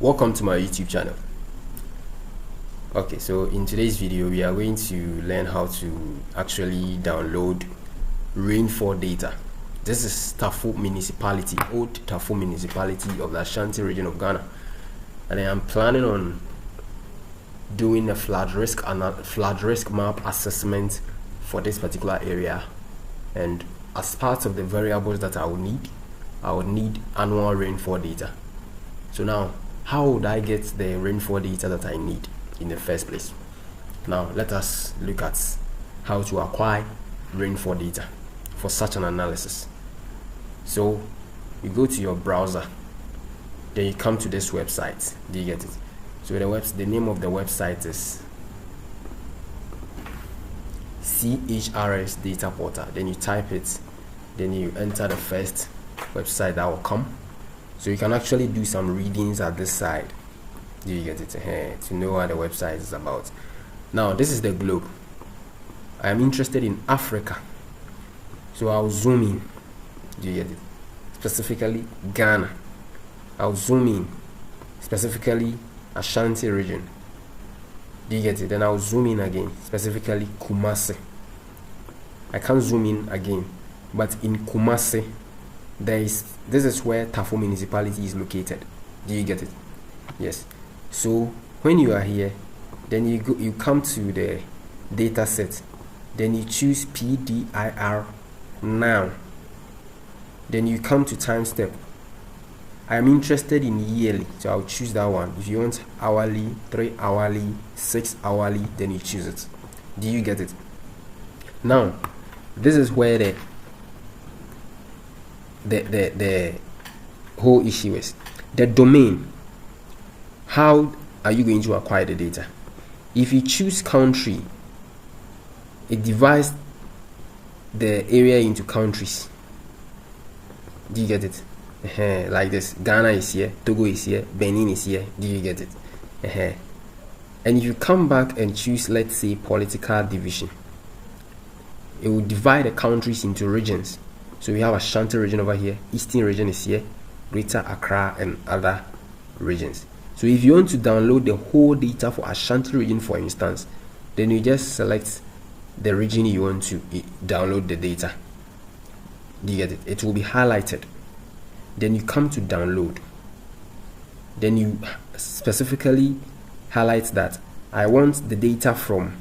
Welcome to my YouTube channel. Okay, so in today's video we are going to learn how to actually download rainfall data. This is Tafo municipality, old Tafo municipality of the Ashanti region of Ghana, and I am planning on doing a flood risk map assessment for this particular area. And as part of the variables that I would need annual rainfall data. So now, how would I get the rainfall data that I need in the first place? Now let us look at how to acquire rainfall data for such an analysis. So you go to your browser, then you come to this website. Do you get it? So the name of the website is CHRS Data Portal. Then you type it, then you enter the first website that will come. So you can actually do some readings at this side. Do you get it? To know what the website is about. Now this is the globe. I am interested in Africa, so I'll zoom in. Do you get it? Specifically Ghana. I'll zoom in, specifically Ashanti region. Do you get it? Then I'll zoom in again, specifically Kumasi. I can't zoom in again, but in Kumasi this is where Tafo municipality is located. Do you get it? Yes. So when you are here, then you come to the data set, then you choose PDIR now, then you come to time step. I am interested in yearly, so I'll choose that one. If you want hourly, 3 hourly, 6 hourly, then you choose it. Do you get it? Now this is where the whole issue is. The domain. How are you going to acquire the data? If you choose country, it divides the area into countries. Do you get it? Like this. Ghana is here, Togo is here, Benin is here. Do you get it? And if you come back and choose, let's say, political division, it will divide the countries into regions. So we have Ashanti region over here, Eastern region is here, Greater Accra and other regions. So if you want to download the whole data for Ashanti region, for instance, then you just select the region you want to download the data. Do you get it? It will be highlighted. Then you come to download. Then you specifically highlight that I want the data from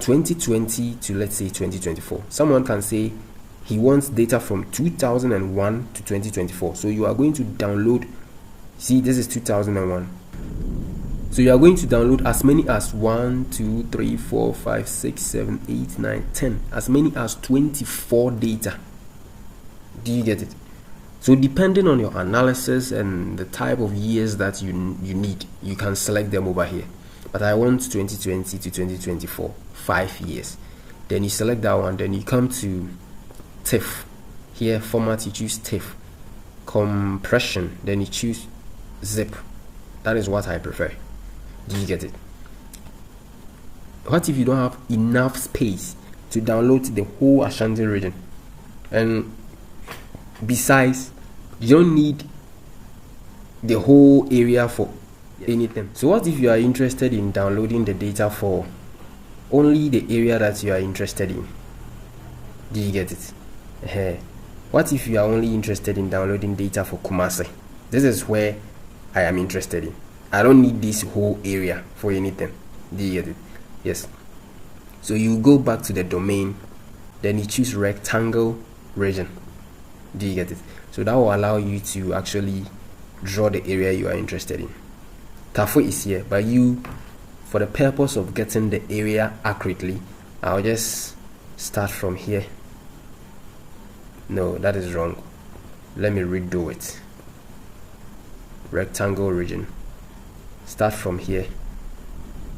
2020 to, let's say, 2024. Someone can say he wants data from 2001 to 2024. So you are going to download, see, this is 2001. So you are going to download as many as 1, 2, 3, 4, 5, 6, 7, 8, 9, 10, as many as 24 data. Do you get it? So depending on your analysis and the type of years that you need, you can select them over here. But I want 2020 to 2024, 5 years. Then you select that one, then you come to TIFF. Here, format, you choose TIFF. Compression, then you choose zip. That is what I prefer. Do you get it? What if you don't have enough space to download the whole Ashanti region? And besides, you don't need the whole area for anything. So what if you are interested in downloading the data for only the area that you are interested in? Do you get it? What if you are only interested in downloading data for Kumasi? This is where I am interested in. I don't need this whole area for anything. Do you get it? Yes. So you go back to the domain, then you choose rectangle region. Do you get it? So that will allow you to actually draw the area you are interested in. Tafo is here, but for the purpose of getting the area accurately, I'll just start from here. No, that is wrong. Let me redo it. Rectangle region. Start from here.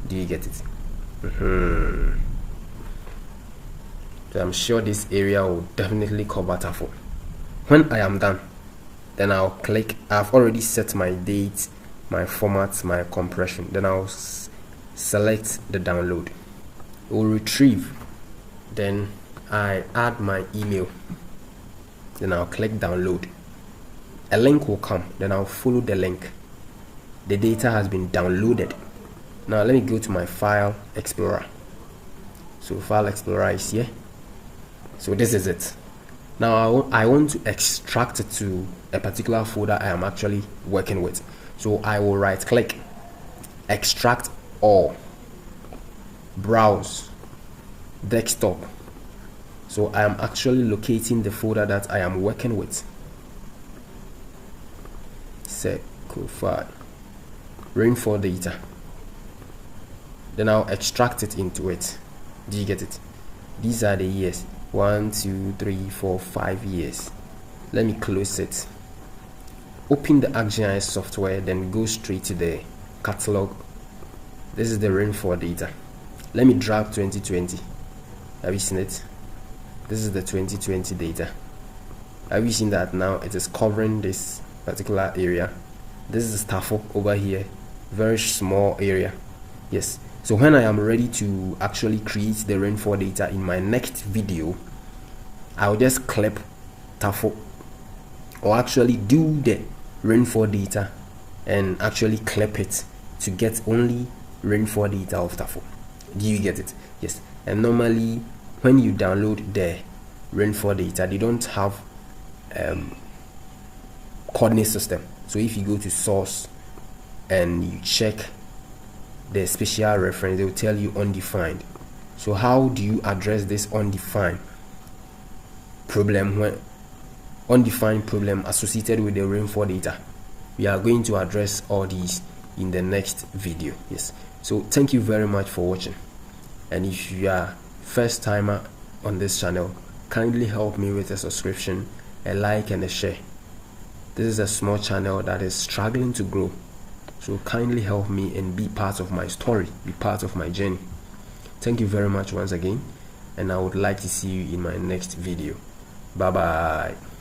Do you get it? So I'm sure this area will definitely cover Tafo. When I am done, then I'll click. I've already set my date, my format, my compression. Then I'll select the download. It will retrieve. Then I add my email. Then I'll click download. A link will come. Then I'll follow the link. the data has been downloaded. Now let me go to my File Explorer. So File Explorer is here. So this is it. Now I want to extract it to a particular folder I am actually working with. So I will right click, extract all, browse, desktop. So I am actually locating the folder that I am working with. Set file, rainfall data. Then I'll extract it into it. Do you get it? These are the years. 1, 2, 3, 4, 5 years. Let me close it. Open the ArGIS software, then go straight to the catalog. This is the rainfall data. Let me drag 2020. Have you seen it? This is the 2020 data. Have you seen that now it is covering this particular area? This is the Stafford over here, very small area. Yes. So when I am ready to actually create the rainfall data in my next video, I'll just clip Stafford, or actually do the rainfall data and actually clip it to get only rainfall data of Stafford. Do you get it? Yes. And normally when you download the rainfall data, they don't have coordinate system. So if you go to source and you check the special reference, they will tell you undefined. So how do you address this undefined problem associated with the rainfall data? We are going to address all these in the next video. Yes. So thank you very much for watching, and if you are first timer on this channel, kindly help me with a subscription, a like, and a share. This is a small channel that is struggling to grow, so kindly help me and be part of my story, be part of my journey. Thank you very much once again, and I would like to see you in my next video. Bye bye.